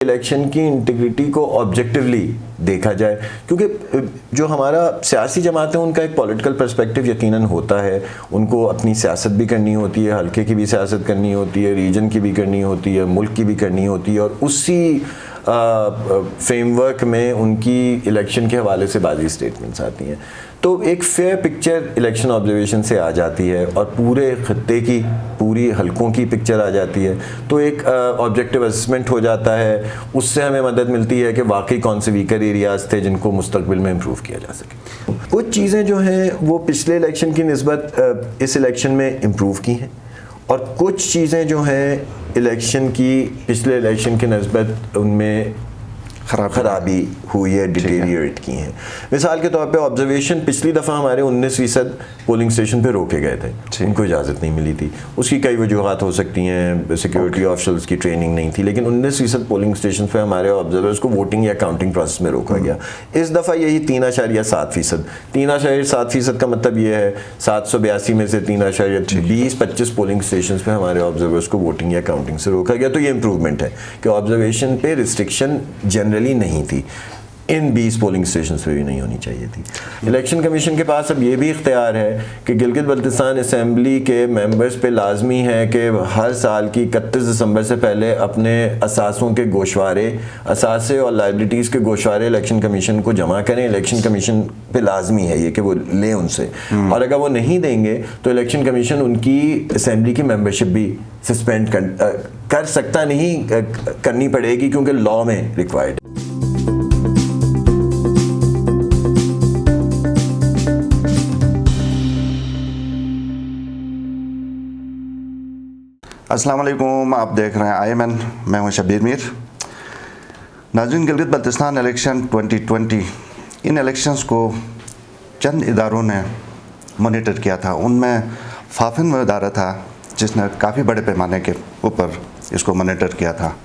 Election की integrity को objectively देखा जाए, क्योंकि जो हमारा सियासी जमात है उनका एक पॉलिटिकल पर्सपेक्टिव यकीनन होता है, उनको अपनी सियासत भी करनी होती है, हल्के की भी सियासत करनी होती है, रीजन की भी करनी होती है, मुल्क की भी करनी होती है, और उसी फ्रेमवर्क में उनकी इलेक्शन के हवाले से बाज़ी स्टेटमेंट्स आती हैं। तो एक फेयर पिक्चर इलेक्शन ऑब्जर्वेशन से आ जाती है और पूरे खत्ते की, पूरी हलकों की पिक्चर आ जाती है, तो एक ऑब्जेक्टिव असेसमेंट हो जाता है। उससे हमें मदद मिलती है कि वाकई कौन से वीकर एरियाज़ थे जिनको मुस्तकबिल में इम्प्रूव किया जा सके। कुछ चीज़ें जो हैं वो पिछले इलेक्शन की निस्बत इस इलेक्शन में इम्प्रूव की हैं, और कुछ चीज़ें जो हैं इलेक्शन की पिछले इलेक्शन की निस्बत उनमें खराबी हुई है, डिटेरिएट की हैं। मिसाल के तौर पे ऑब्जर्वेशन पिछली दफ़ा हमारे 19% पोलिंग स्टेशन पे रोके गए थे, उनको इजाज़त नहीं मिली थी। उसकी कई वजूहत हो सकती हैं, सिक्योरिटी ऑफिसर्स की ट्रेनिंग नहीं थी, लेकिन 19% पोलिंग स्टेशन पे हमारे ऑब्जर्वर्स को वोटिंग या काउंटिंग प्रोसेस में रोका गया। इस दफ़ा यही 3.7%। 3.7% का मतलब ये है 782 में से 3.20-25 पोलिंग स्टेशन पे हमारे ऑब्जर्वर्स को वोटिंग या काउंटिंग से रोका गया। तो ये इंप्रूवमेंट है कि ऑब्जर्वेशन पे रिस्ट्रिक्शन जनरली नहीं थी, इन 20 पोलिंग स्टेशन पे भी नहीं होनी चाहिए थी। इलेक्शन कमीशन के पास अब ये भी इख्तियार है कि गिलगित बल्तिस्तान असम्बली के मेंबर्स पे लाजमी है कि हर साल की 31 दिसंबर से पहले अपने असासों के गोशवारे, असासे और लाइबिलिटीज़ के गोशवारे इलेक्शन कमीशन को जमा करें। इलेक्शन कमीशन पे लाजमी है ये कि वो लें उनसे, और अगर वो नहीं देंगे तो इलेक्शन कमीशन उनकी असम्बली की मेंबरशिप भी सस्पेंड कर सकता, नहीं करनी पड़ेगी, क्योंकि लॉ में रिक्वायर्ड। अस्सलाम वालेकुम, आप देख रहे हैं IMN, मैं हूं शब्बीर मीर। नाज़रीन, गिलगित बल्तिस्तान इलेक्शन 2020, इन इलेक्शंस को चंद इदारों ने मॉनिटर किया था। उनमें फाफिन वो इदारा था जिसने काफ़ी बड़े पैमाने के ऊपर इसको मॉनिटर किया था।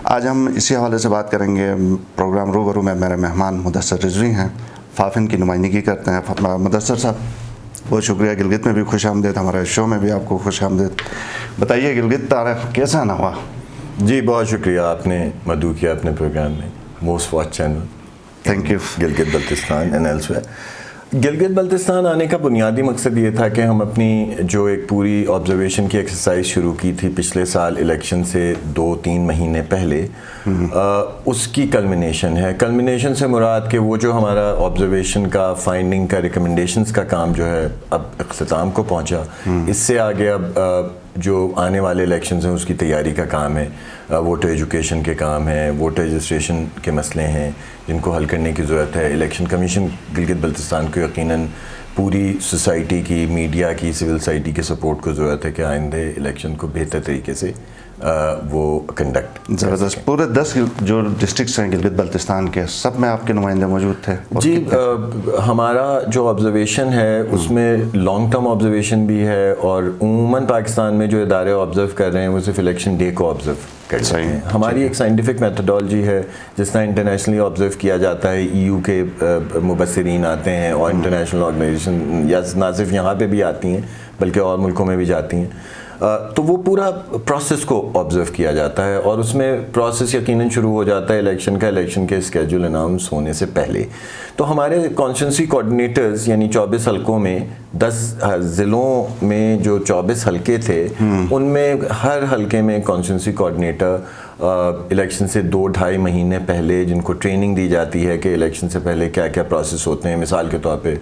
आज हम इसी हवाले से बात करेंगे। प्रोग्राम रूबरू में मेरे मेहमान मुदस्सर रिजवी हैं, फाफिन की नुमाइंदगी करते हैं। मुदस्सर साहब, बहुत शुक्रिया। गिलगित में भी खुश आमदेद, हमारे शो में भी आपको खुश आमदेद। बताइए गिलगित तारीख कैसा आना हुआ? जी बहुत शुक्रिया, आपने मदऊ किया अपने प्रोग्राम में, most watch channel. Thank you. Gilgit Baltistan and elsewhere. Gilgit Baltistan आने का बुनियादी मकसद ये था कि हम अपनी जो एक पूरी ऑब्जर्वेशन की एक्सरसाइज शुरू की थी पिछले साल इलेक्शन से 2-3 महीने पहले, उसकी कल्मिनेशन है। कल्मिनेशन से मुराद कि वो जो हमारा ऑब्जर्वेशन का, फाइंडिंग का, रिकमेंडेशंस का काम जो है अब इख्तिताम को पहुंचा। इससे आगे अब जो आने वाले इलेक्शंस हैं उसकी तैयारी का काम है, वोटर एजुकेशन के काम है, वोटर रजिस्ट्रेशन के मसले हैं जिनको हल करने की ज़रूरत है। इलेक्शन कमीशन गिलगित बल्तिस्तान को यकीनन पूरी सोसाइटी की, मीडिया की, सिविल सोसाइटी के सपोर्ट को ज़रूरत है कि आइंदे इलेक्शन को बेहतर तरीके से वो कंडक्ट। ज़बरदस्त। पूरे 10 जो डिस्ट्रिक्ट्स हैं गिलगित बल्तिस्तान के, सब में आपके नुमाइंदे मौजूद थे? जी, हमारा जो ऑब्जर्वेशन है उसमें लॉन्ग टर्म ऑब्जर्वेशन भी है, और उमूमन पाकिस्तान में जो इदारे ऑब्जर्व कर रहे हैं वो सिर्फ इलेक्शन डे को ऑब्जर्व कर रहे हैं। हमारी एक साइंटिफिक मेथडोलॉजी है, जिस तरह इंटरनेशनली ऑब्जर्व किया जाता है। EU के मुबस्सिरीन आते हैं और इंटरनेशनल ऑर्गेनाइजेशन या ना सिर्फ यहाँ पे भी आती हैं बल्कि और मुल्कों में भी जाती हैं, तो वो पूरा प्रोसेस को ऑब्जर्व किया जाता है, और उसमें प्रोसेस यकीनन शुरू हो जाता है इलेक्शन का, इलेक्शन के स्केड्यूल अनाउंस होने से पहले। तो हमारे कॉन्स्टिट्यूंसी कोऑर्डिनेटर्स यानी 24 हलकों में 10 ज़िलों में जो 24 हलके थे, उनमें हर हलके में कॉन्स्टिट्यूंसी कोऑर्डिनेटर इलेक्शन से 2-2.5 महीने पहले, जिनको ट्रेनिंग दी जाती है कि इलेक्शन से पहले क्या क्या प्रोसेस होते हैं। मिसाल के तौर पे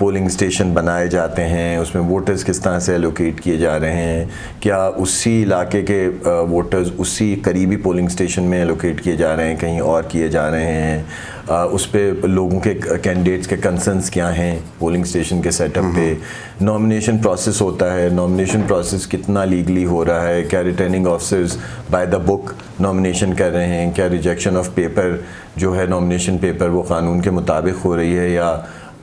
पोलिंग स्टेशन बनाए जाते हैं, उसमें वोटर्स किस तरह से एलोकेट किए जा रहे हैं, क्या उसी इलाके के वोटर्स उसी करीबी पोलिंग स्टेशन में एलोकेट किए जा रहे हैं, कहीं और किए जा रहे हैं, उस पर लोगों के, कैंडिडेट्स के कंसर्न्स क्या हैं पोलिंग स्टेशन के सेटअप पे। नॉमिनेशन प्रोसेस होता है, नॉमिनेशन प्रोसेस कितना लीगली हो रहा है, क्या returning officers by the book nomination कर रहे हैं, क्या रिजेक्शन ऑफ पेपर जो है नॉमिनेशन पेपर वो कानून के मुताबिक हो रही है या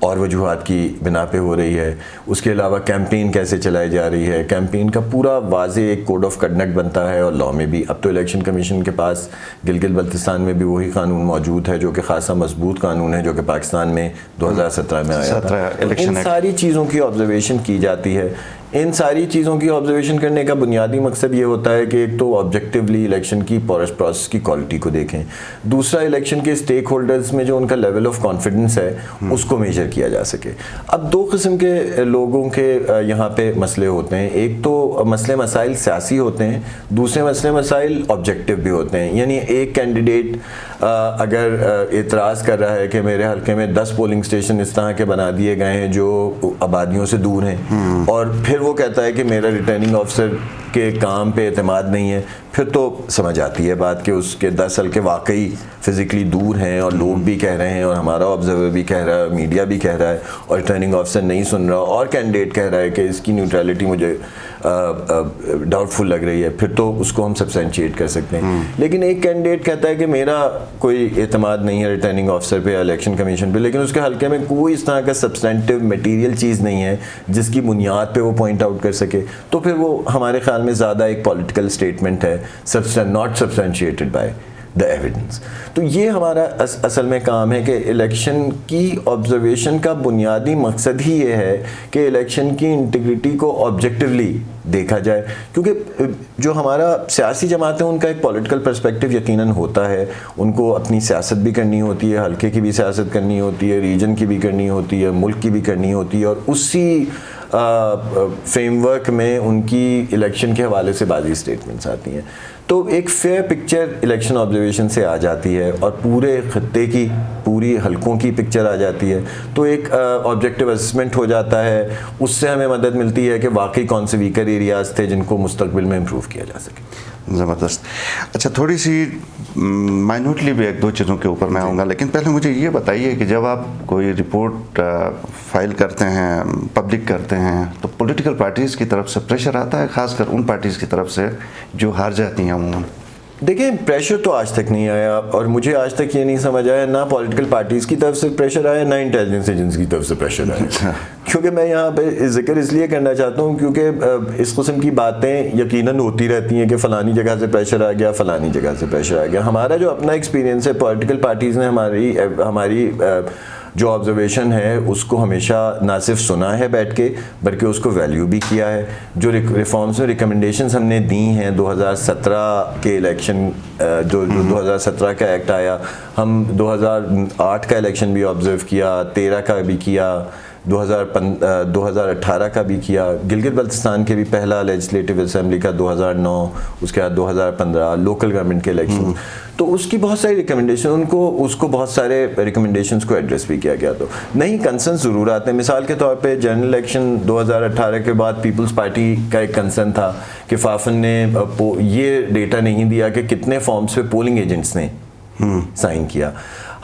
और वजूहात की बिना पे हो रही है। उसके अलावा कैंपेन कैसे चलाई जा रही है, कैंपेन का पूरा वाज़े एक कोड ऑफ कंडक्ट बनता है, और लॉ में भी अब तो इलेक्शन कमीशन के पास गिलगित बल्तिस्तान में भी वही कानून मौजूद है जो कि खासा मजबूत कानून है, जो कि पाकिस्तान में 2017 में आया था। इन सारी चीज़ों की ऑब्जर्वेशन की जाती है। इन सारी चीज़ों की ऑब्जर्वेशन करने का बुनियादी मकसद ये होता है कि एक तो ऑब्जेक्टिवली इलेक्शन की प्रोसेस की क्वालिटी को देखें, दूसरा इलेक्शन के स्टेक होल्डर्स में जो उनका लेवल ऑफ कॉन्फिडेंस है उसको मेजर किया जा सके। अब दो किस्म के लोगों के यहाँ पे मसले होते हैं, एक तो मसले मसाइल सियासी होते हैं, दूसरे मसले मसाइल ऑब्जेक्टिव भी होते हैं। यानी एक कैंडिडेट अगर एतराज़ कर रहा है कि मेरे हल्के में 10 पोलिंग स्टेशन इस तरह के बना दिए गए हैं जो आबादियों से दूर हैं, और फिर वो कहता है कि मेरा रिटर्निंग ऑफिसर के काम पे एतमाद नहीं है, फिर तो समझ आती है बात कि उसके 10 हल्के वाकई फिज़िकली दूर हैं और लोग भी कह रहे हैं और हमारा ऑब्जर्वर भी कह रहा है, मीडिया भी कह रहा है और रिटर्निंग ऑफिसर नहीं सुन रहा और कैंडिडेट कह रहा है कि इसकी न्यूट्रलिटी मुझे डाउटफुल लग रही है, फिर तो उसको हम सब्सटेंशिएट कर सकते हैं। लेकिन एक कैंडिडेट कहता है कि मेरा कोई एतमाद नहीं है रिटर्निंग ऑफिसर पे या इलेक्शन कमीशन पे, लेकिन उसके हल्के में कोई इस तरह का सब्सटेंटिव मटीरियल चीज़ नहीं है जिसकी बुनियाद पे वो पॉइंट आउट कर सके, तो फिर वो हमारे ख्याल में ज़्यादा एक पॉलिटिकल स्टेटमेंट है, not substantiated by the evidence. तो ये हमारा असल में काम है कि इलेक्शन की ऑब्जर्वेशन का बुनियादी मकसद ही ये है कि इलेक्शन की इंटीग्रिटी को ऑब्जेक्टिवली देखा जाए, क्योंकि जो हमारा सियासी जमात है उनका एक पॉलिटिकल पर्सपेक्टिव यकीनन होता है, उनको अपनी सियासत भी करनी होती है, हल्के की भी सियासत करनी होती है, रीजन की भी करनी होती है, मुल्क की भी करनी होती है, और उसी फ्रेमवर्क में उनकी इलेक्शन के हवाले से बाज़ी स्टेटमेंट्स आती हैं। तो एक फेयर पिक्चर इलेक्शन ऑब्जर्वेशन से आ जाती है और पूरे खत्ते की पूरी हलकों की पिक्चर आ जाती है, तो एक ऑब्जेक्टिव असेसमेंट हो जाता है, उससे हमें मदद मिलती है कि वाकई कौन से वीकर एरियाज़ थे जिनको मुस्तकबिल में इम्प्रूव किया जा सके। ज़बरदस्त। अच्छा, थोड़ी सी माइन्यूटली भी एक दो चीज़ों के ऊपर मैं आऊँगा, लेकिन पहले मुझे ये बताइए कि जब आप कोई रिपोर्ट फाइल करते हैं, पब्लिक करते हैं, तो पॉलिटिकल पार्टीज़ की तरफ से प्रेशर आता है, ख़ासकर उन पार्टीज़ की तरफ से जो हार जाती हैं अमूमन? देखिए, प्रेशर तो आज तक नहीं आया और मुझे आज तक ये नहीं समझ आया ना पॉलिटिकल पार्टीज़ की तरफ से प्रेशर आया ना इंटेलिजेंस एजेंसी की तरफ से प्रेशर आया। क्योंकि मैं यहाँ पे जिक्र इसलिए करना चाहता हूँ क्योंकि इस किस्म की बातें यकीनन होती रहती हैं कि फ़लानी जगह से प्रेशर आ गया, फ़लानी जगह से प्रेशर आ गया। हमारा जो अपना एक्सपीरियंस है, पॉलिटिकल पार्टीज़ ने हमारी जो ऑब्जर्वेशन है उसको हमेशा ना सिर्फ सुना है बैठ के, बल्कि उसको वैल्यू भी किया है। जो रिफॉर्म्स में रिकमेंडेशंस हमने दी हैं 2017 के इलेक्शन, जो 2017 का एक्ट आया, हम 2008 का इलेक्शन भी ऑब्ज़र्व किया, 13 का भी किया, 2018 का भी किया, गिलगित बल्तिस्तान के भी पहला लेजिस्लेटिव असेंबली का 2009, उसके बाद 2015 लोकल गवर्नमेंट के इलेक्शन, तो उसकी बहुत सारी रिकमेंडेशन उसको बहुत सारे रिकमेंडेशंस को एड्रेस भी किया गया। तो नहीं, कंसर्न ज़रूर आते हैं। मिसाल के तौर पे जनरल इलेक्शन 2018 के बाद पीपल्स पार्टी का एक कंसर्न था कि फाफन ने ये डेटा नहीं दिया कि कितने फॉर्म्स पे पोलिंग एजेंट्स ने साइन किया।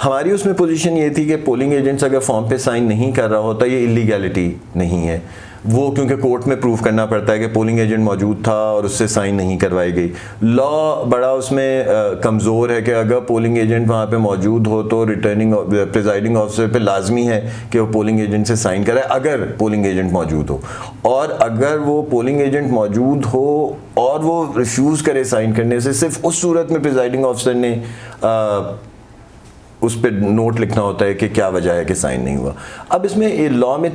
हमारी उसमें पोजीशन ये थी कि पोलिंग एजेंट्स अगर फॉर्म पे साइन नहीं कर रहा होता, ये इलीगैलिटी नहीं है, वो क्योंकि कोर्ट में प्रूव करना पड़ता है कि पोलिंग एजेंट मौजूद था और उससे साइन नहीं करवाई गई। लॉ बड़ा उसमें कमज़ोर है कि अगर पोलिंग एजेंट वहाँ पे मौजूद हो तो प्रिजाइडिंग ऑफिसर पे लाजमी है कि वो पोलिंग एजेंट से साइन कराए, अगर पोलिंग एजेंट मौजूद हो। और अगर वो पोलिंग एजेंट मौजूद हो और वो रिफ्यूज़ करे साइन करने से, सिर्फ उस सूरत में प्रिजाइडिंग ऑफिसर ने उस पर नोट लिखना होता है कि क्या वजह है कि साइन नहीं हुआ। अब इसमें लॉ में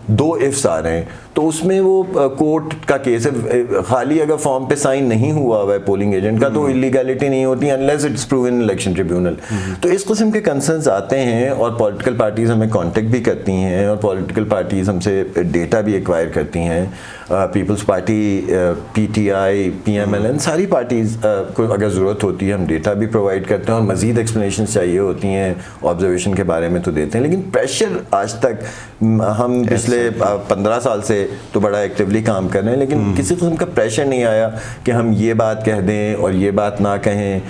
2 इफ्स आ रहे हैं, तो उसमें वो कोर्ट का केस है, खाली अगर फॉर्म पे साइन नहीं हुआ हुआ है पोलिंग एजेंट का तो इलीगैलिटी नहीं होती unless it's proven in election tribunal. तो इस किस्म के कंसर्न्स आते हैं और पॉलिटिकल पार्टीज़ हमें कांटेक्ट भी करती हैं और पॉलिटिकल पार्टीज़ हमसे डेटा भी एक्वायर करती हैं। पीपल्स पार्टी, पीटीआई, पीएमएल, सारी पार्टीज़ को अगर ज़रूरत होती है हम डेटा भी प्रोवाइड करते हैं और मज़ीद एक्सप्लेनेशन चाहिए होती हैं ऑब्जर्वेशन के बारे में तो देते हैं। लेकिन प्रेशर आज तक हम पिछले 15 साल से तो बड़ा एक्टिवली काम कर रहे हैं, लेकिन किसी किस्म का प्रेशर नहीं आया कि हम ये बात कह दें और ये बात ना कहें,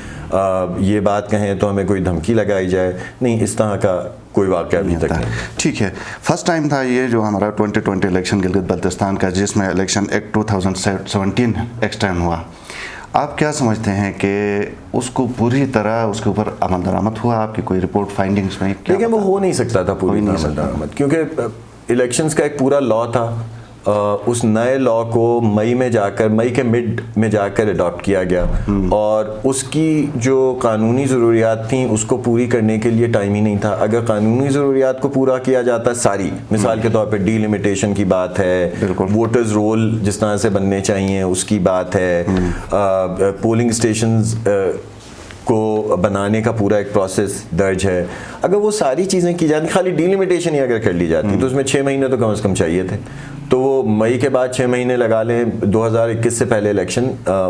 ये बात कहें तो हमें कोई धमकी लगाई जाए। नहीं, इस तरह का कोई वाक़या अभी तक नहीं। ठीक है, फर्स्ट टाइम था ये जो हमारा 2020 इलेक्शन गिलगित बल्तिस्तान का, जिसमें इलेक्शन एक्ट 2017 एक्सटेंड हुआ। आप क्या समझते हैं कि उसको पूरी तरह उसके ऊपर अमल दरामद हुआ? आपकी कोई रिपोर्ट फाइंडिंग्स में? लेकिन वो हो नहीं सकता था पूरी तरह अमल दरामद, क्योंकि इलेक्शंस का एक पूरा लॉ था उस नए लॉ को मई के मिड में जाकर अडॉप्ट किया गया और उसकी जो कानूनी ज़रूरियात थी उसको पूरी करने के लिए टाइम ही नहीं था। अगर कानूनी ज़रूरियात को पूरा किया जाता सारी, मिसाल के तौर पे डीलिमिटेशन की बात है, वोटर्स रोल जिस तरह से बनने चाहिए उसकी बात है, पोलिंग स्टेशंस को बनाने का पूरा एक प्रोसेस दर्ज है, अगर वो सारी चीज़ें की जाती, खाली डीलिमिटेशन ही अगर कर ली जाती तो उसमें 6 महीने तो कम से कम चाहिए थे। तो वो मई के बाद 6 महीने लगा लें, 2021 से पहले इलेक्शन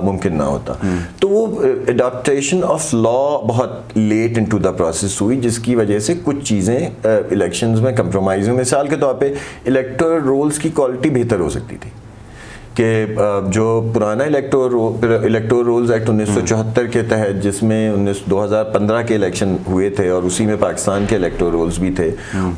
मुमकिन ना होता। तो वो अडॉप्टेशन ऑफ लॉ बहुत लेट इनटू द प्रोसेस हुई, जिसकी वजह से कुछ चीज़ें इलेक्शंस में कंप्रोमाइज़ हुई। मिसाल के तौर पे इलेक्टोरल रोल्स की क्वालिटी बेहतर हो सकती थी कि जो पुराना इलेक्टोरल रोल्स एक्ट 1974 के तहत, जिसमें 2015 के इलेक्शन हुए थे और उसी में पाकिस्तान के इलेक्टोरल रोल्स भी थे,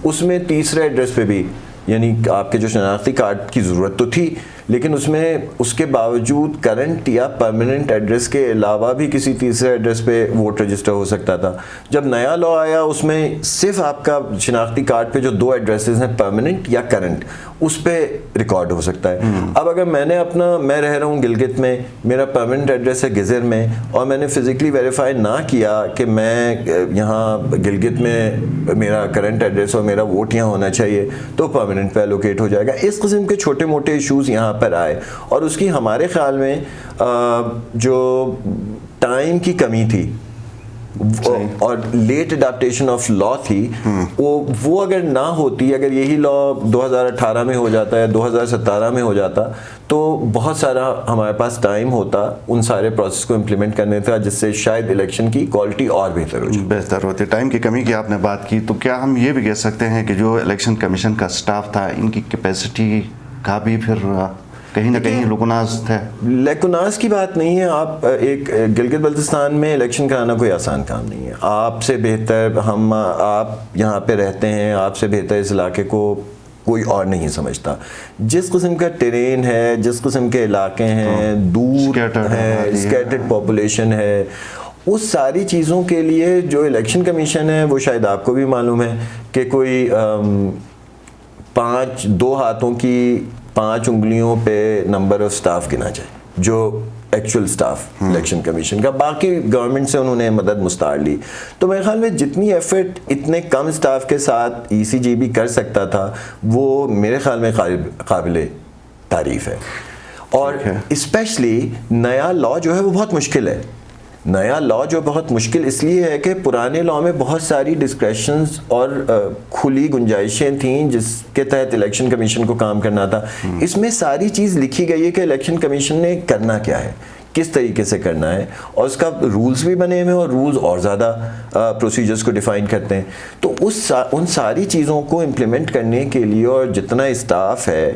उसमें तीसरे एड्रेस पे भी, यानी आपके जो शनाख्ती कार्ड की ज़रूरत तो थी, लेकिन उसमें उसके बावजूद करंट या परमानेंट एड्रेस के अलावा भी किसी तीसरे एड्रेस पे वोट रजिस्टर हो सकता था। जब नया लॉ आया उसमें सिर्फ आपका शनाख्ती कार्ड पे जो 2 एड्रेसेस हैं, परमानेंट या करंट, उस पर रिकॉर्ड हो सकता है। अब अगर मैं रह रहा हूँ गिलगित में, मेरा परमानेंट एड्रेस है गिजर में, और मैंने फिज़िकली वेरीफाई ना किया कि मैं यहाँ गिलगित में मेरा करंट एड्रेस और मेरा वोट यहाँ होना चाहिए, तो परमानेंट पे एलोकेट हो जाएगा। इस किस्म के छोटे मोटे इशूज़ यहाँ पर आए और उसकी हमारे ख्याल में जो टाइम की कमी थी और लेट अडाप्टेशन ऑफ लॉ थी, वो अगर ना होती, अगर यही लॉ 2018 में हो जाता है, 2017 में हो जाता, तो बहुत सारा हमारे पास टाइम होता उन सारे प्रोसेस को इम्प्लीमेंट करने का, जिससे शायद इलेक्शन की क्वालिटी और बेहतर होती। टाइम की कमी की आपने बात की, तो क्या हम ये भी कह सकते हैं कि जो इलेक्शन कमीशन का स्टाफ था, इनकी कैपेसिटी का भी फिर कहीं ना कहीं लेकुनाज की बात नहीं है। आप एक गिलगित बल्तिस्तान में इलेक्शन कराना कोई आसान काम नहीं है। आपसे बेहतर आप यहाँ पे रहते हैं, आपसे बेहतर इस इलाके को कोई और नहीं समझता। जिस किस्म का टेरेन है, जिस किस्म के इलाके हैं, दूर है, स्कैटर्ड पॉपुलेशन है, उस सारी चीज़ों के लिए जो इलेक्शन कमीशन है, वो शायद आपको भी मालूम है कि कोई 2 हाथों की 5 उंगलियों पे नंबर ऑफ स्टाफ गिना जाए जो एक्चुअल स्टाफ इलेक्शन कमीशन का। बाकी गवर्नमेंट से उन्होंने मदद मुस्तार ली। तो मेरे ख्याल में जितनी एफर्ट इतने कम स्टाफ के साथ ECG भी कर सकता था, वो मेरे ख्याल में काबिल तारीफ़ है। और स्पेशली नया लॉ जो है वो बहुत मुश्किल है। नया लॉ जो बहुत मुश्किल इसलिए है कि पुराने लॉ में बहुत सारी डिस्क्रेशंस और खुली गुंजाइशें थीं जिसके तहत इलेक्शन कमीशन को काम करना था। इसमें सारी चीज़ लिखी गई है कि इलेक्शन कमीशन ने करना क्या है, किस तरीके से करना है, और उसका रूल्स भी बने हुए हैं और रूल्स और ज़्यादा प्रोसीजर्स को डिफ़ाइन करते हैं। तो उन सारी चीज़ों को इम्प्लीमेंट करने के लिए और जितना स्टाफ है,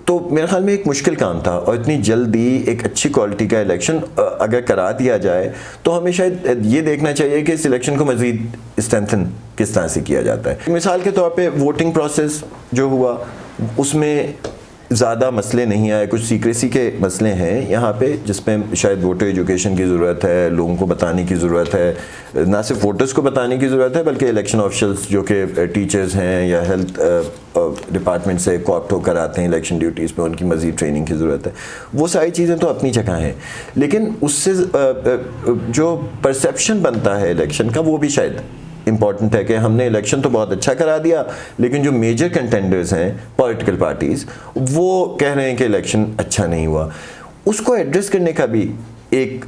तो मेरे ख्याल में एक मुश्किल काम था। और इतनी जल्दी एक अच्छी क्वालिटी का इलेक्शन अगर करा दिया जाए, तो हमें शायद ये देखना चाहिए कि इस इलेक्शन को मज़ीद स्ट्रेंथन किस तरह से किया जाता है। मिसाल के तौर पे वोटिंग प्रोसेस जो हुआ, उसमें ज़्यादा मसले नहीं आए, कुछ सीक्रेसी के मसले हैं यहाँ पे, जिसमें शायद वोटर एजुकेशन की ज़रूरत है, लोगों को बताने की ज़रूरत है, ना सिर्फ वोटर्स को बताने की ज़रूरत है, बल्कि इलेक्शन ऑफिशल्स जो कि टीचर्स हैं या हेल्थ डिपार्टमेंट से कोऑप्ट होकर आते हैं इलेक्शन ड्यूटीज़ पे, उनकी मज़ीद ट्रेनिंग की ज़रूरत है। वो सारी चीज़ें तो अपनी जगह हैं, लेकिन उससे जो परसेप्शन बनता है इलेक्शन का, वो भी शायद इम्पॉर्टेंट है कि हमने इलेक्शन तो बहुत अच्छा करा दिया, लेकिन जो मेजर कंटेंडर्स हैं पॉलिटिकल पार्टीज़, वो कह रहे हैं कि इलेक्शन अच्छा नहीं हुआ। उसको एड्रेस करने का भी एक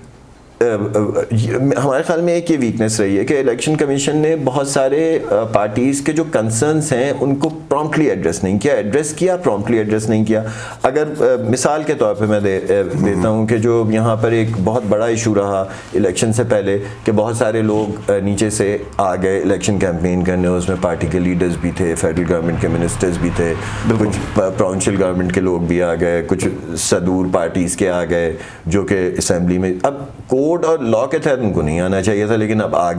हमारे ख्याल में एक ये वीकनेस रही है कि इलेक्शन कमीशन ने बहुत सारे पार्टीज़ के जो कंसर्न्स हैं उनको प्रॉम्प्टली एड्रेस नहीं किया, प्रॉम्प्टली एड्रेस नहीं किया। अगर मिसाल के तौर पे मैं देता हूँ कि जो यहाँ पर एक बहुत बड़ा इशू रहा इलेक्शन से पहले कि बहुत सारे लोग नीचे से आ गए इलेक्शन कैंपेन करने, उसमें पार्टी के लीडर्स भी थे, फेडरल गवर्नमेंट के मिनिस्टर्स भी थे, कुछ प्रोविंशियल गवर्नमेंट के लोग भी आ गए, कुछ सदूर पार्टीज़ के आ गए जो कि असम्बली में, अब कोड और लॉ के तहत उनको नहीं आना चाहिए था, लेकिन अब आ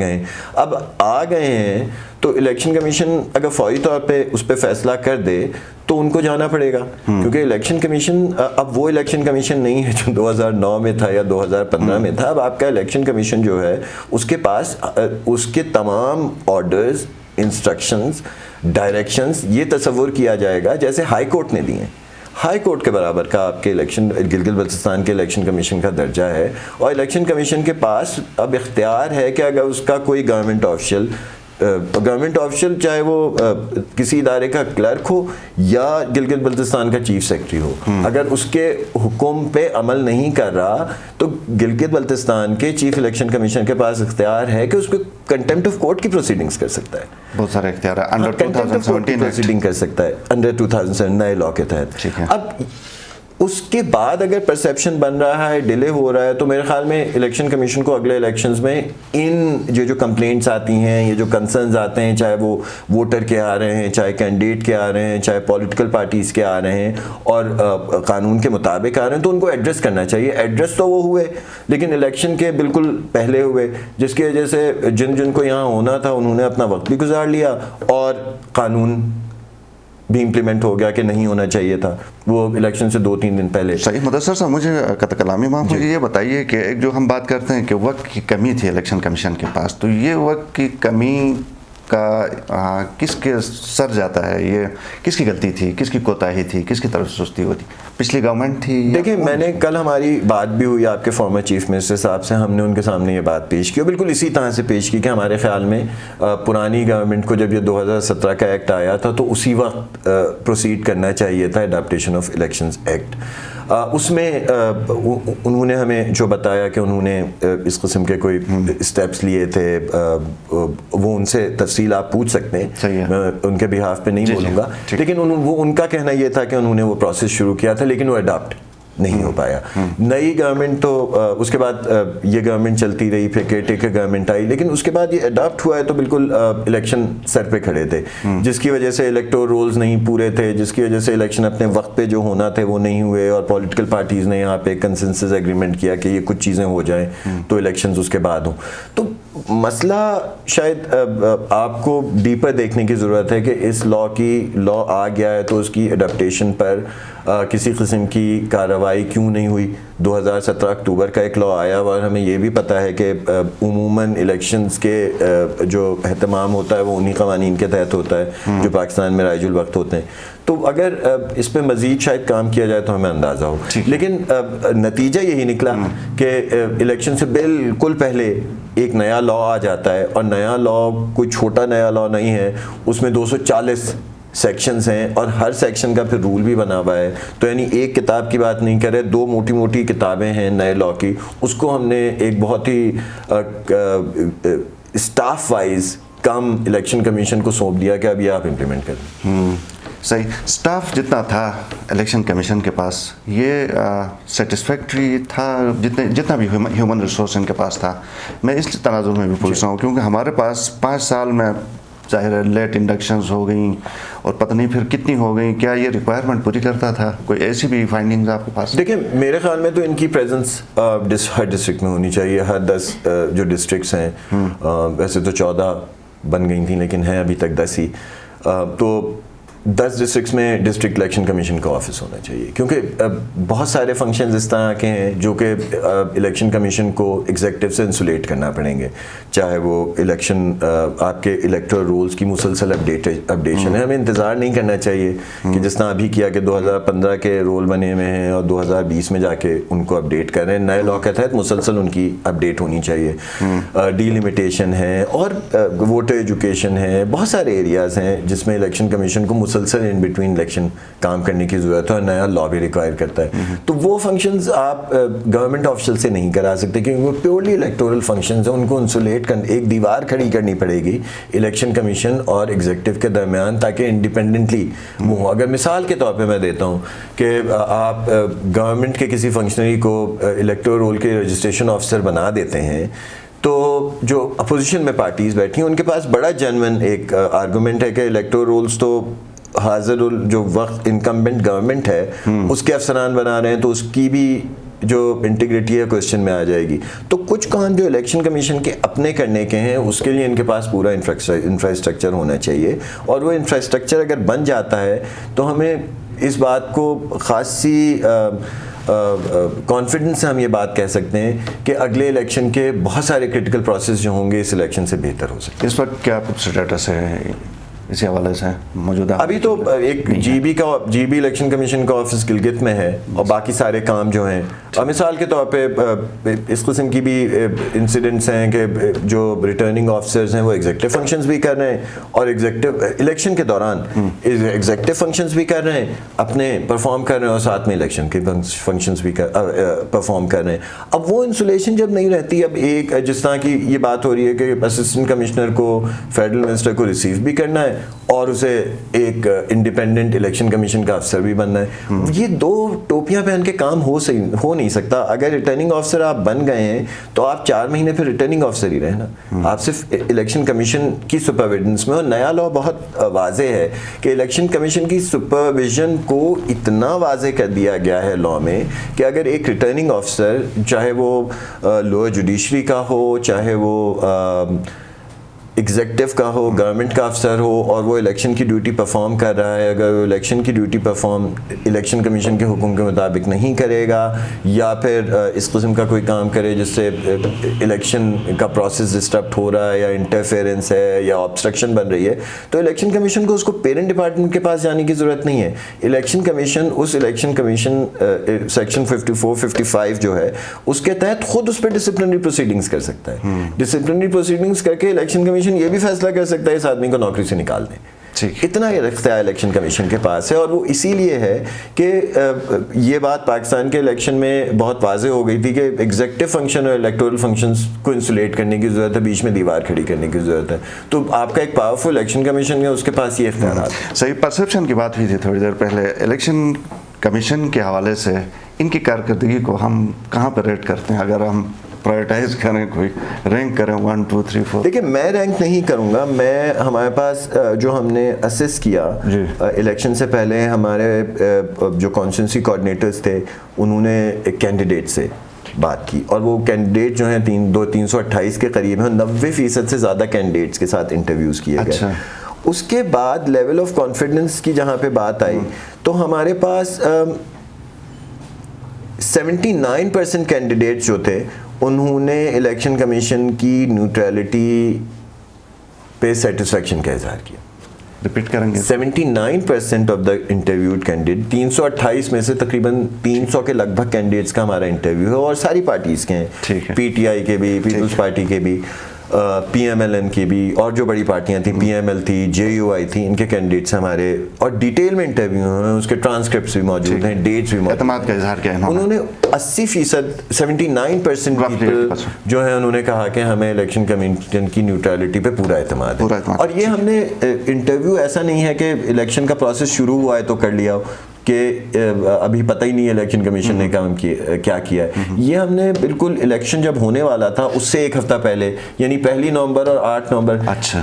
गए हैं, तो इलेक्शन कमीशन अगर फौरी तौर पे उस पर फैसला कर दे तो उनको जाना पड़ेगा, क्योंकि इलेक्शन कमीशन अब वो इलेक्शन कमीशन नहीं है जो 2009 में था या 2015 में था। अब आपका इलेक्शन कमीशन जो है उसके पास उसके तमाम ऑर्डर्स, इंस्ट्रक्शंस डायरेक्शंस ये तसव्वुर किया जाएगा जैसे हाई कोर्ट ने दिए हैं। हाई कोर्ट के बराबर का आपके इलेक्शन गिलगित बल्तिस्तान के इलेक्शन कमीशन का दर्जा है, और इलेक्शन कमीशन के पास अब इख्तियार है कि अगर उसका कोई गवर्नमेंट ऑफिशियल चाहे वो किसी इदारे का क्लर्क हो या गिलगित बल्तिस्तान का चीफ सेक्रेटरी हो, अगर उसके हुक्म पे अमल नहीं कर रहा तो गिलगित बल्तिस्तान के चीफ इलेक्शन कमीशन के पास इख्तियार है कि उसको कंटेम्प्ट ऑफ कोर्ट की प्रोसीडिंग्स कर सकता है। बहुत सारे इख्तियार है अंडर 2017 प्रोसीडिंग कर सकता है अंडर 2007 नए लॉ के तहत। अब उसके बाद अगर परसेप्शन बन रहा है, डिले हो रहा है, तो मेरे ख्याल में इलेक्शन कमीशन को अगले इलेक्शंस में इन जो कंप्लेंट्स आती हैं, ये जो कंसर्न्स आते हैं, चाहे वो वोटर के आ रहे हैं, चाहे कैंडिडेट के आ रहे हैं, चाहे पॉलिटिकल पार्टीज़ के आ रहे हैं और कानून के मुताबिक आ रहे हैं, तो उनको एड्रेस करना चाहिए। एड्रेस तो वो हुए लेकिन इलेक्शन के बिल्कुल पहले हुए, जिसकी वजह से जिनको यहाँ होना था उन्होंने अपना वक्त भी गुजार लिया और कानून भी इम्प्लीमेंट हो गया कि नहीं होना चाहिए था वो इलेक्शन से 2-3 दिन पहले। सही मुदस्सर साहब, मुझे कलामी माँ मुझे ये बताइए कि एक जो हम बात करते हैं कि वक्त की कमी थी इलेक्शन कमीशन के पास, तो ये वक्त की कमी का किसके सर जाता है? ये किसकी गलती थी, किसकी कोताही थी, किसकी तरफ से सुस्ती होती? पिछली गवर्नमेंट थी? देखिए, मैंने कल हमारी बात भी हुई आपके फॉर्मर चीफ मिनिस्टर साहब से, हमने उनके सामने ये बात पेश की और बिल्कुल इसी तरह से पेश की कि हमारे ख्याल में पुरानी गवर्नमेंट को जब ये 2017 का एक्ट आया था तो उसी वक्त प्रोसीड करना चाहिए था, एडाप्टेशन ऑफ इलेक्शंस एक्ट। उसमें उन्होंने हमें जो बताया कि उन्होंने इस किस्म के कोई स्टेप्स लिए थे, वो उनसे तफसील आप पूछ सकते हैं, मैं उनके बिहाफ पे नहीं बोलूँगा, लेकिन वो उनका कहना ये था कि उन्होंने वो प्रोसेस शुरू किया था लेकिन वो अडॉप्ट नहीं हो पाया। नई गवर्नमेंट तो उसके बाद ये गवर्नमेंट चलती रही, फिर केयरटेकर गवर्नमेंट आई, लेकिन उसके बाद ये अडॉप्ट हुआ है तो बिल्कुल इलेक्शन सर पे खड़े थे, जिसकी वजह से इलेक्टोरल रोल्स नहीं पूरे थे, जिसकी वजह से इलेक्शन अपने वक्त पे जो होना थे वो नहीं हुए और पॉलिटिकल पार्टीज़ ने यहाँ पे कंसेंसस एग्रीमेंट किया कि ये कुछ चीज़ें हो जाएं तो इलेक्शंस उसके बाद हों। तो मसला शायद आपको डीपर देखने की ज़रूरत है कि इस लॉ आ गया है तो उसकी अडेप्टेशन पर किसी किस्म की कार्रवाई क्यों नहीं हुई। 2017 अक्टूबर का एक लॉ आया और हमें ये भी पता है कि उमूमन इलेक्शंस के जो एहतमाम होता है वो उन्हीं कवानीन के तहत होता है जो पाकिस्तान में राइजुल वक्त होते हैं। तो अगर इस पर मज़ीद शायद काम किया जाए तो हमें अंदाज़ा हो, लेकिन नतीजा यही निकला कि इलेक्शन से बिल्कुल पहले एक नया लॉ आ जाता है और नया लॉ कोई छोटा नया लॉ नहीं है, उसमें 240 सेक्शंस हैं और हर सेक्शन का फिर रूल भी बना हुआ है। तो यानी एक किताब की बात नहीं कर रहे, 2 मोटी मोटी किताबें हैं नए लॉ की, उसको हमने एक बहुत ही स्टाफ वाइज कम इलेक्शन कमीशन को सौंप दिया कि अब ये आप इम्प्लीमेंट करें। सही, स्टाफ जितना था इलेक्शन कमीशन के पास ये सेटिस्फैक्ट्री था जितना भी ह्यूमन रिसोर्स इनके पास था? मैं इस तनाजुर में भी पूछ रहा हूँ क्योंकि हमारे पास 5 साल में जाहिर है लेट इंडक्शंस हो गई और पता नहीं फिर कितनी हो गई, क्या ये रिक्वायरमेंट पूरी करता था? कोई ऐसी भी फाइंडिंग्स आपके पास? देखिए, मेरे ख्याल में तो इनकी प्रेजेंस हर डिस्ट्रिक्ट में होनी चाहिए, हर 10 जो डिस्ट्रिक्ट्स हैं, वैसे तो 14 बन गई थी लेकिन हैं अभी तक 10 ही, तो 10 डिस्ट्रिक्ट्स में डिस्ट्रिक्ट इलेक्शन कमीशन का ऑफिस होना चाहिए, क्योंकि बहुत सारे फंक्शंस इस तरह के हैं जो कि इलेक्शन कमीशन को एग्जेक्टिव से इंसुलेट करना पड़ेंगे, चाहे वो इलेक्शन आपके इलेक्टोरल रूल्स की मुसलसल अपडेशन है। हमें इंतज़ार नहीं करना चाहिए कि जिस तरह अभी किया कि 2015 के रोल बने हुए हैं और 2020 में जाके उनको अपडेट कर रहे हैं। नए लॉ के तहत मुसलसल उनकी अपडेट होनी चाहिए। डीलिमिटेशन है और वोटर एजुकेशन है, बहुत सारे एरियाज़ हैं जिसमें इलेक्शन कमीशन को मुसलसल इन बिटवीन इलेक्शन काम करने की ज़रूरत है और नया लॉ भी रिक्वायर करता है। तो वो फंक्शंस आप गवर्नमेंट ऑफिशियल से नहीं करा सकते क्योंकि वो प्योरली इलेक्टोरल फंक्शंस हैं, उनको इंसुलेट एक दीवार खड़ी करनी पड़ेगी इलेक्शन कमीशन और एग्जीक्यूटिव के दरमियान, ताकि इंडिपेंडेंटली वो। अगर मिसाल के तौर पे मैं देता हूँ कि आप गवर्नमेंट के किसी फंक्शनरी को इलेक्टोरल रोल के रजिस्ट्रेशन ऑफिसर बना देते हैं तो जो अपोजिशन में पार्टीज़ बैठी हैं उनके पास बड़ा जेन्युइन एक आर्गूमेंट है कि इलेक्टोरल रोल्स तो हाजिर जो वक्त इनकम्बेंट गवर्नमेंट है उसके अफसरान बना रहे हैं, तो उसकी भी जो इंटीग्रिटी है क्वेश्चन में आ जाएगी। तो कुछ काम जो इलेक्शन कमीशन के अपने करने के हैं उसके लिए इनके पास पूरा इंफ्रास्ट्रक्चर होना चाहिए, और वो इंफ्रास्ट्रक्चर अगर बन जाता है तो हमें इस बात को खासी कॉन्फिडेंस से हम ये बात कह सकते हैं कि अगले इलेक्शन के बहुत सारे क्रिटिकल प्रोसेस जो होंगे इस इलेक्शन से बेहतर हो सकते हैं। इस वक्त क्या स्टेटस है इसी हवाले से मौजूदा? अभी तो एक जीबी इलेक्शन कमीशन का ऑफिस गिलगित में है और बाकी सारे काम जो हैं, और मिसाल के तौर पे इस किस्म की भी इंसिडेंट्स हैं कि जो रिटर्निंग ऑफिसर्स हैं वो एग्जेक्टिव फंक्शंस भी कर रहे हैं और एग्जेक्टिव इलेक्शन के दौरान एग्जेक्टिव फंक्शंस भी कर रहे हैं, अपने परफॉर्म कर रहे हैं और साथ में इलेक्शन के फंक्शंस भी परफॉर्म कर रहे हैं। अब वो इंसुलेशन जब नहीं रहती, अब एक जिस तरह की ये बात हो रही है कि असिस्टेंट कमिश्नर को फेडरल मिनिस्टर को रिसीव भी करना है और उसे एक इंडिपेंडेंट इलेक्शन कमीशन का अफसर भी बनना है, ये दो टोपियां पहन के काम हो नहीं सकता। अगर रिटर्निंग ऑफिसर आप बन गए हैं तो आप 4 महीने फिर रिटर्निंग ऑफिसर ही रहे ना, आप सिर्फ इलेक्शन कमीशन की सुपरविजन में। और नया लॉ बहुत वाजे है कि इलेक्शन कमीशन की सुपरविजन को इतना वाजे कर दिया गया है लॉ में कि अगर एक रिटर्निंग ऑफिसर, चाहे वो लोअर जुडिशरी का हो, चाहे वो एग्जेक्टिव का हो, गवर्नमेंट का अफसर हो, और वो इलेक्शन की ड्यूटी परफॉर्म कर रहा है, अगर वो इलेक्शन की ड्यूटी परफॉर्म इलेक्शन कमीशन के हुक्म के मुताबिक नहीं करेगा या फिर इस किस्म का कोई काम करे जिससे इलेक्शन का प्रोसेस डिस्टर्ब हो रहा है या इंटरफेरेंस है या ऑब्स्ट्रक्शन बन रही है, तो इलेक्शन कमीशन को उसको पेरेंट डिपार्टमेंट के पास जाने की ज़रूरत नहीं है। इलेक्शन कमीशन सेक्शन 54-55 जो है उसके तहत खुद उस पर डिसिप्लिनरी प्रोसीडिंग्स कर सकता है। डिसिप्लिनरी प्रोसीडिंग्स करके इलेक्शन कमीशन ये भी फैसला कर सकता है इस आदमी को नौकरी से निकाल दें। इतना ये इख्तियार इलेक्शन कमीशन के पास है, और वो इसीलिए है कि ये बात पाकिस्तान के इलेक्शन में बहुत वाज़ेह हो गई थी कि एग्जेक्टिव फंक्शन और इलेक्टोरल फंक्शंस को इंसुलेट करने की ज़रूरत है, बीच में दीवार खड़ी करने की ज़रूरत है। तो आपका एक पावरफुल इलेक्शन कमीशन है, उसके पास ये इख्तियार। सही परसेप्शन की बात हुई थी थोड़ी देर पहले। इलेक्शन कमीशन के हवाले से इनकी कारकर्दगी को हम कहाँ पर रेट करते हैं? अगर हम प्रायोरिटाइज करें, कोई रैंक करें 1 2 3 4? देखिए, मैं रैंक नहीं करूंगा। मैं हमारे पास जो हमने असेस किया इलेक्शन से पहले, हमारे जो कॉन्स्टिट्यूंसी कोऑर्डिनेटर्स थे उन्होंने एक कैंडिडेट से बात की, और वो कैंडिडेट जो हैं 328 के करीब हैं, 90% से ज़्यादा कैंडिडेट्स के साथ इंटरव्यूज़ किए गए। उसके बाद लेवल ऑफ कॉन्फिडेंस की जहाँ पे बात आई तो हमारे पास 79% कैंडिडेट जो थे उन्होंने इलेक्शन कमीशन की न्यूट्रलिटी पे सेटिस्फेक्शन का इजहार किया। रिपीट करेंगे? 79% ऑफ द इंटरव्यूड कैंडिडेट, 328 में से तकरीबन 300 के लगभग कैंडिडेट्स का हमारा इंटरव्यू है, और सारी पार्टीज़ के हैं, पीटीआई के भी, पीपल्स पार्टी के भी, पीएमएलएन की भी, और जो बड़ी पार्टियां थी, पीएमएल थी, जेयूआई थी, इनके कैंडिडेट्स हमारे, और डिटेल में इंटरव्यू हैं, उसके ट्रांसक्रिप्ट्स भी मौजूद हैं, डेट्स भी मौजूद हैं। का इजहार किया है उन्होंने 80%, 79% पीपल जो है उन्होंने कहा कि हमें इलेक्शन कमीशन की न्यूट्रलिटी पे पूरा एतमाद है। और ये हमने इंटरव्यू ऐसा नहीं है कि इलेक्शन का प्रोसेस शुरू हुआ है तो कर लिया कि अभी पता ही नहीं है इलेक्शन कमीशन ने काम किया क्या किया है। ये हमने बिल्कुल इलेक्शन जब होने वाला था उससे एक हफ्ता पहले, यानी 1 नवंबर और 8 नवंबर,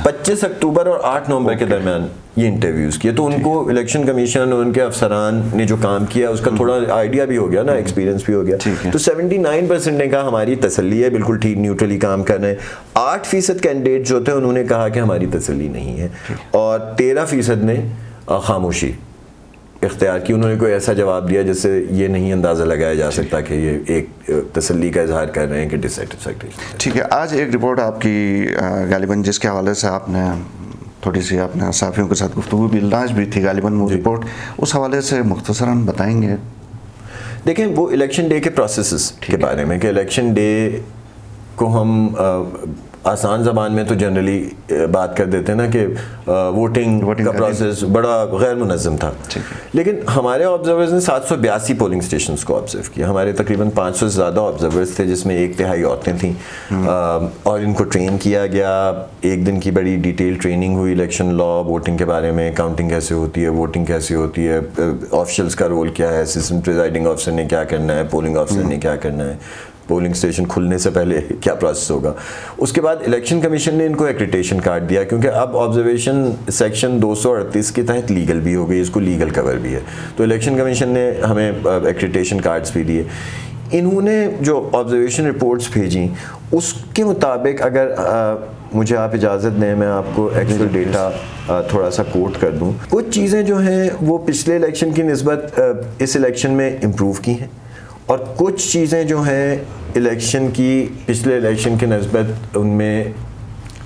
25 अक्टूबर और 8 नवंबर के दरमियान ये इंटरव्यूज़ किए। तो उनको इलेक्शन कमीशन और उनके अफसरान ने जो काम किया उसका थोड़ा आइडिया भी हो गया ना, एक्सपीरियंस भी हो गया। तो 79% ने कहा हमारी तसल्ली है, बिल्कुल ठीक न्यूट्रली काम कर रहे हैं। 8% कैंडिडेट जो थे उन्होंने कहा कि हमारी तसल्ली नहीं है, और 13% ने खामोशी इख्तियार की। उन्होंने कोई ऐसा जवाब दिया जिससे ये नहीं अंदाज़ा लगाया जा सकता कि ये एक तसल्ली का इजहार कर रहे हैं कि डिससेटिस्फैक्टरी। ठीक है, आज एक रिपोर्ट आपकी गालिबन जिसके हवाले से आपने थोड़ी सी अपने साफियों के साथ गुफ्तगू भी लॉन्च भी थी, गालिबन वो रिपोर्ट, उस हवाले से मुख्तसरन बताएंगे? देखें, वो इलेक्शन डे के प्रोसेसेस के बारे में, कि इलेक्शन डे को हम आसान ज़बान में तो जनरली बात कर देते हैं ना कि वोटिंग का प्रोसेस बड़ा गैर मुनज़्ज़म था, लेकिन हमारे ऑब्जर्वर्स ने 782 पोलिंग स्टेशंस को ऑब्जर्व किया। हमारे तकरीबन 500 से ज़्यादा ऑब्जर्वर्स थे, जिसमें 1/3 औरतें थीं, और इनको ट्रेन किया गया। एक दिन की बड़ी डिटेल ट्रेनिंग हुई इलेक्शन लॉ, वोटिंग के बारे में, काउंटिंग कैसे होती है, वोटिंग कैसे होती है, ऑफिशियल्स का रोल क्या है, असिस्टेंट प्रिजाइडिंग ऑफिसर ने क्या करना है, पोलिंग ऑफिसर ने क्या करना है, पोलिंग स्टेशन खुलने से पहले क्या प्रोसेस होगा। उसके बाद इलेक्शन कमीशन ने इनको एक्रेडिटेशन कार्ड दिया, क्योंकि अब ऑब्जर्वेशन सेक्शन 238 के तहत लीगल भी हो गई, इसको लीगल कवर भी है। तो इलेक्शन कमीशन ने हमें एक्रेडिटेशन कार्ड्स भी दिए। इन्होंने जो ऑब्जर्वेशन रिपोर्ट्स भेजी उसके मुताबिक, अगर मुझे आप इजाज़त दें, मैं आपको एक्चुअल डेटा थोड़ा सा कोट कर दूं। कुछ चीज़ें जो हैं वो पिछले इलेक्शन की निस्बत इस इलेक्शन में इम्प्रूव की हैं, और कुछ चीज़ें जो हैं इलेक्शन की पिछले इलेक्शन की निस्बत उनमें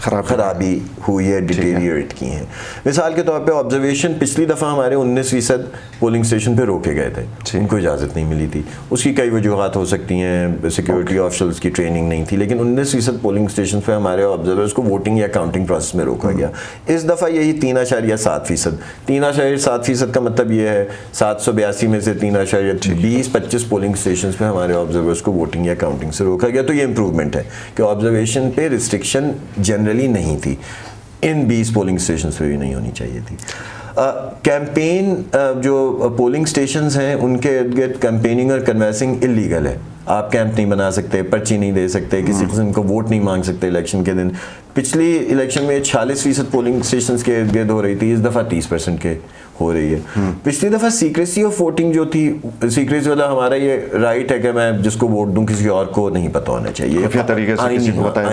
खराबी हुई है, डिटेरिएट की हैं। मिसाल के तौर पे ऑब्जर्वेशन पिछली दफ़ा हमारे 19% पोलिंग स्टेशन पे रोके गए थे, उनको इजाज़त नहीं मिली थी। उसकी कई वजूहत हो सकती हैं, सिक्योरिटी ऑफिसर्स की ट्रेनिंग नहीं थी, लेकिन 19% पोलिंग स्टेशन पे हमारे ऑब्जर्वर्स को वोटिंग या काउंटिंग प्रोसेस में रोका गया। इस दफ़ा यही 3.7%। 3.7% का मतलब ये है 782 में से 3.20-25 पोलिंग स्टेशन पे हमारे ऑब्जर्वर्स को वोटिंग या काउंटिंग से रोका गया। तो ये इंप्रूवमेंट है कि ऑब्जर्वेशन पे रिस्ट्रिक्शन जनरली नहीं थी, इन 20 पोलिंग स्टेशन पे भी नहीं होनी चाहिए थी। कैंपेन जो पोलिंग स्टेशंस हैं उनके इर्द गिर्द कैंपेनिंग और कन्वेंसिंग इलीगल है। आप कैंप नहीं बना सकते, पर्ची नहीं दे सकते, किसी किस्म को वोट नहीं मांग सकते इलेक्शन के दिन। पिछली इलेक्शन में 46% पोलिंग स्टेशंस के इर्द गिर्द हो रही थी, इस दफ़ा 30% के हो रही है। पिछली दफ़ा सीक्रेसी ऑफ वोटिंग जो थी, सीक्रेसी वाला हमारा ये राइट है कि मैं जिसको वोट दूं किसी और को नहीं पता होना चाहिए, तरीके से किसी को बताया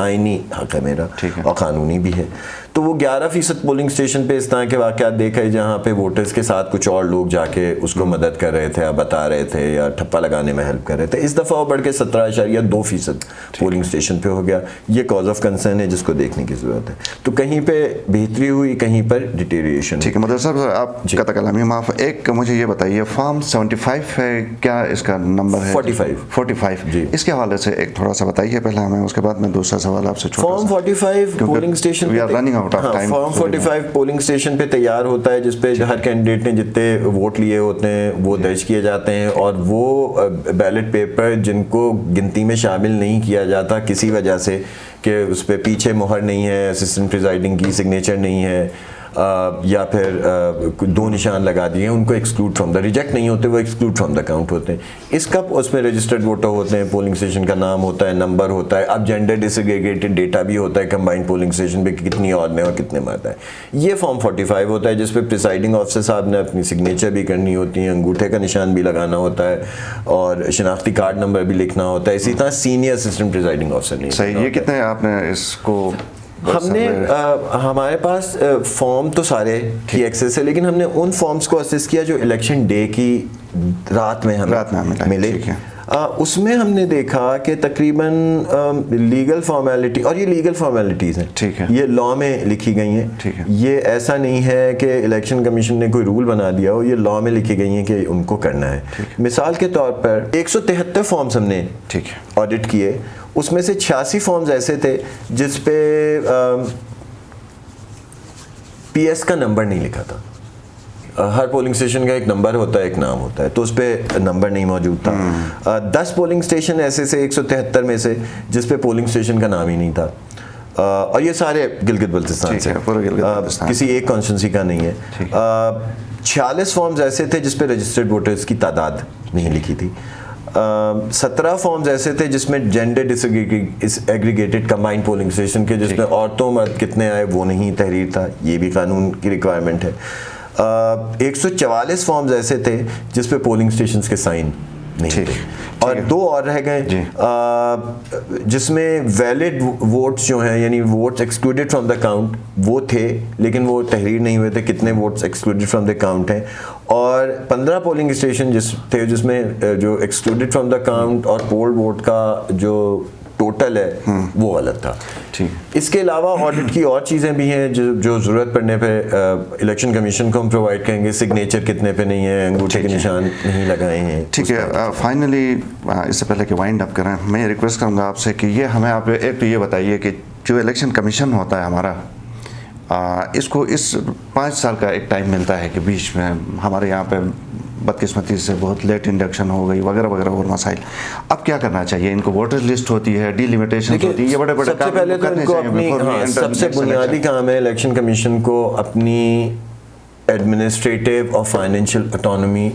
आईनी हक है मेरा और कानूनी भी है। तो वो 11% पोलिंग स्टेशन पे इस तरह के वाक़यात देखे जहाँ पे वोटर्स के साथ कुछ और लोग जाके उसको मदद कर रहे थे या बता रहे थे या ठप्पा लगाने में हेल्प कर रहे थे। इस दफ़ा वो बढ़ के 17.2% पोलिंग स्टेशन पे हो गया। ये कॉज ऑफ कंसर्न है जिसको देखने की ज़रूरत है। तो कहीं पे बेहतरी हुई, कहीं पर डिटेरिएशन। ठीक है मतलब साहब, आपका तकलामी माफ़, एक मुझे ये बताइए, फॉर्म 75 है, क्या इसका नंबर है? 45 जी। इसके हवाले से एक थोड़ा सा बताइए पहले हमें, उसके बाद मैं दूसरा सवाल आपसे छोटा सा। Form 45 polling station form 45 polling station पे तैयार होता है, जिसपे हर कैंडिडेट ने जितने वोट लिए होते हैं वो दर्ज किए जाते हैं, और वो बैलेट पेपर जिनको गिनती में शामिल नहीं किया जाता किसी वजह से कि उस पर पीछे मुहर नहीं है, असिस्टेंट प्रिजाइडिंग की सिग्नेचर नहीं है, या फिर 2 निशान लगा दिए, उनको एक्सक्लूड फ्रॉम द, रिजेक्ट नहीं होते, वो एक्सक्लूड फ्रॉम द काउंट होते हैं। इसका उसमें रजिस्टर्ड वोटर होते हैं, पोलिंग स्टेशन का नाम होता है, नंबर होता है, अब जेंडर डिसएग्रीगेटेड डेटा भी होता है कंबाइंड पोलिंग स्टेशन पे कितनी औरतें और कितने मर्द हैं। ये फॉर्म 45 होता है जिसपे प्रिसाइडिंग ऑफिसर साहब ने अपनी सिग्नेचर भी करनी होती है, अंगूठे का निशान भी लगाना होता है और शनाख्ती कार्ड नंबर भी लिखना होता है। इसी तरह सीनियर असिस्टेंट प्रिसाइडिंग ऑफिसर नहीं। सही, ये कितने आपने इसको हमने हमारे पास फॉर्म तो सारे की एक्सेस है, लेकिन हमने उन फॉर्म्स को असेस किया जो इलेक्शन डे की रात में हमें मिले। उसमें हमने देखा कि तकरीबन लीगल फॉर्मेलिटी, और ये लीगल फॉर्मेलिटीज़ हैं, ठीक है, ये लॉ में लिखी गई हैं, ठीक है, ये ऐसा नहीं है कि इलेक्शन कमीशन ने कोई रूल बना दिया हो, ये लॉ में लिखी गई हैं कि उनको करना है। मिसाल के तौर पर 173 फॉर्म्स हमने ऑडिट किए, उसमें से 86 फॉर्म्स ऐसे थे जिस पे पीएस का नंबर नहीं लिखा था। हर पोलिंग स्टेशन का एक नंबर होता है, एक नाम होता है, तो उस पर नंबर नहीं मौजूद था। 10 पोलिंग स्टेशन ऐसे से 173 में से जिस पे पोलिंग स्टेशन का नाम ही नहीं था, और ये सारे गिलगित बल्तिस्तान से, किसी एक कॉन्स्टिट्यूंसी का नहीं है। 46 फॉर्म्स ऐसे थे जिस पे रजिस्टर्ड वोटर्स की तादाद नहीं लिखी थी। 17 फॉर्म्स ऐसे थे जिसमें gender disaggregated combined polling station के, जिसमें औरतों मर्द कितने आए वो नहीं तहरीर था, ये भी कानून की रिक्वायरमेंट है। 144 फॉर्म्स ऐसे थे जिस पे पोलिंग स्टेशंस के साइन नहीं थे, और 2 और रह गए जिसमें वैलिड वोट्स जो हैं, यानी votes excluded from the count वो थे, लेकिन वो तहरीर नहीं हुए थे कितने votes excluded from the count हैं। और 15 पोलिंग स्टेशन जिसमें जो एक्सक्लूडेड फ्रॉम द काउंट और पोल्ड वोट का जो टोटल है वो गलत था। ठीक, इसके अलावा ऑडिट की और चीज़ें भी हैं जो ज़रूरत पड़ने पे इलेक्शन कमीशन को हम प्रोवाइड करेंगे। सिग्नेचर कितने पे नहीं है, अंगूठे के निशान नहीं लगाए हैं। ठीक है, फाइनली इससे पहले कि वाइंड अप करें, मैं रिक्वेस्ट करूँगा आपसे कि ये हमें आप एक तो ये बताइए कि जो इलेक्शन कमीशन होता है हमारा, इसको इस 5 साल का एक टाइम मिलता है कि बीच में हमारे यहाँ पे बदकिस्मती से बहुत लेट इंडक्शन हो गई वगैरह वगैरह और मसाइल। अब क्या करना चाहिए? इनको वोटर लिस्ट होती है, डिलिमिटेशन होती है, ये बड़े बड़े सबसे पहले तो इनको अपनी सबसे बुनियादी काम है इलेक्शन कमीशन को अपनी एडमिनिस्ट्रेटिव और फाइनेंशियल ऑटोनॉमी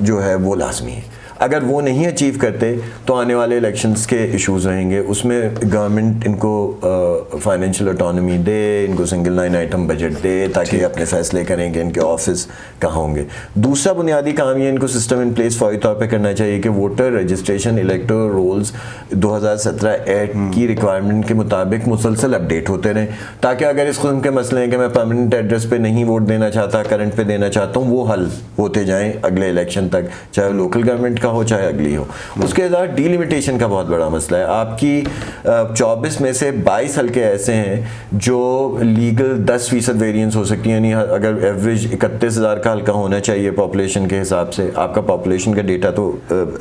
जो है वो लाजमी है। अगर वो नहीं अचीव करते तो आने वाले इलेक्शंस के इश्यूज रहेंगे। उसमें गवर्नमेंट इनको फाइनेंशियल ऑटोनॉमी दे, इनको सिंगल लाइन आइटम बजट दे ताकि अपने फैसले करें कि इनके ऑफिस कहाँ होंगे। दूसरा बुनियादी काम ये इनको सिस्टम इन प्लेस फौरी तौर पे करना चाहिए कि voter registration electoral rolls 2017 act की रिक्वायरमेंट के मुताबिक मुसलसल अपडेट होते रहें, ताकि अगर इस किस्म के मसले हैं कि मैं परमानेंट एड्रेस पे नहीं वोट देना चाहता, करंट पे देना चाहता हूँ, वो हल होते जाएँ अगले इलेक्शन तक, चाहे लोकल गवर्नमेंट हो चाहे अगली हो। उसके बाद डिलिमिटेशन का बहुत बड़ा मसला है। आपकी 24 में से 22 हल्के ऐसे हैं जो लीगल 10% वेरिएंस हो सकती है, यानी अगर एवरेज 31,000 का हल्का होना चाहिए पॉपुलेशन के हिसाब से, आपका पॉपुलेशन का डेटा तो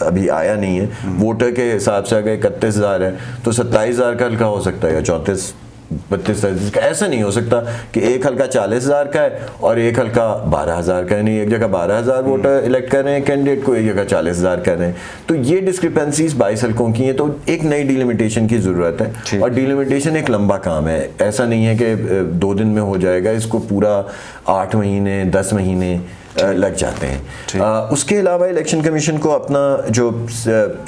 अभी आया नहीं है, वोटर के हिसाब से अगर 31,000 है तो 27,000 का हल्का हो सकता है या 32 का। ऐसा नहीं हो सकता कि एक हल्का 40,000 का है और एक हल्का 12,000 का है, नहीं, एक जगह 12,000 वोटर इलेक्ट कर रहे हैं कैंडिडेट को, एक जगह 40,000 कर रहे हैं। तो ये डिस्क्रिपेंसीज 22 हल्कों की हैं, तो एक नई डिलिमिटेशन की ज़रूरत है, और डिलिमिटेशन एक लंबा काम है, ऐसा नहीं है कि 2 दिन में हो जाएगा, इसको पूरा 8 महीने 10 महीने लग जाते हैं। उसके अलावा इलेक्शन कमीशन को अपना जो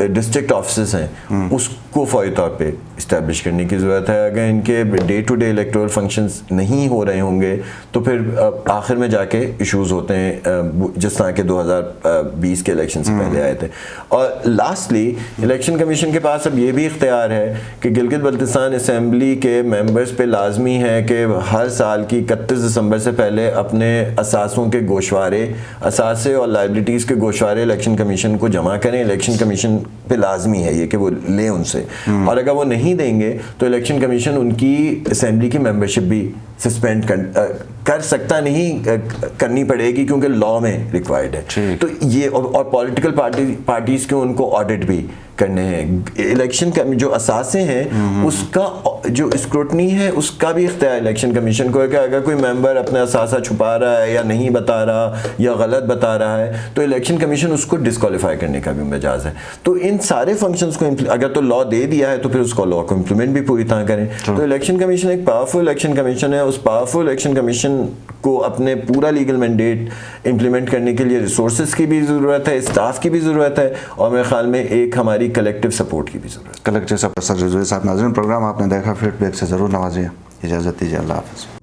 डिस्ट्रिक्ट ऑफिस हैं उसको फौरी तौर पे इस्टेब्लिश करने की ज़रूरत है। अगर इनके day to day electoral functions नहीं हो रहे होंगे तो फिर आखिर में जाके इश्यूज होते हैं, जिस तरह के 2020 के इलेक्शन से पहले आए थे। और लास्टली इलेक्शन कमीशन के पास अब ये भी इख्तियार है कि गिलगित बल्तिस्तान असम्बली के मेंबर्स पे लाजमी है कि हर साल की 31 दिसंबर से पहले अपने असासों के गोशवारे, असासे और लाइबिलिटीज़ के गोशवारे इलेक्शन कमीशन को जमा करें। इलेक्शन कमीशन पे लाजमी है ये कि वो लें उनसे, और अगर वो नहीं देंगे तो इलेक्शन कमीशन उनकी असेंबली की मेंबरशिप भी सस्पेंड कर सकता, नहीं करनी पड़ेगी क्योंकि लॉ में रिक्वायर्ड है। तो ये और पॉलिटिकल पार्टीज़ के उनको ऑडिट भी करने हैं। इलेक्शन का जो असासे हैं उसका जो स्क्रूटनी है उसका भी इख्तियार इलेक्शन कमीशन को है कि अगर कोई मेंबर अपना असासा छुपा रहा है या नहीं बता रहा या गलत बता रहा है तो इलेक्शन कमीशन उसको डिस्क्वालीफाई करने का भी मजाज है। तो इन सारे फंक्शंस को अगर तो लॉ दे दिया है तो फिर उसको लॉ को इम्प्लीमेंट भी पूरी तरह करें। तो इलेक्शन कमीशन एक पावरफुल इलेक्शन कमीशन है, उस पावरफुल इलेक्शन कमीशन को अपने पूरा लीगल मैंडेट इम्प्लीमेंट करने के लिए रिसोर्सेज की भी ज़रूरत है, स्टाफ की भी ज़रूरत है, और मेरे ख्याल में एक हमारी कलेक्टिव सपोर्ट की भी ज़रूरत है। Collective support. सर रिजवी साहब, नाज़रीन प्रोग्राम आपने देखा, फीडबैक से ज़रूर नवाजिए। इजाज़त दीजिए, अल्लाह हाफ़िज़।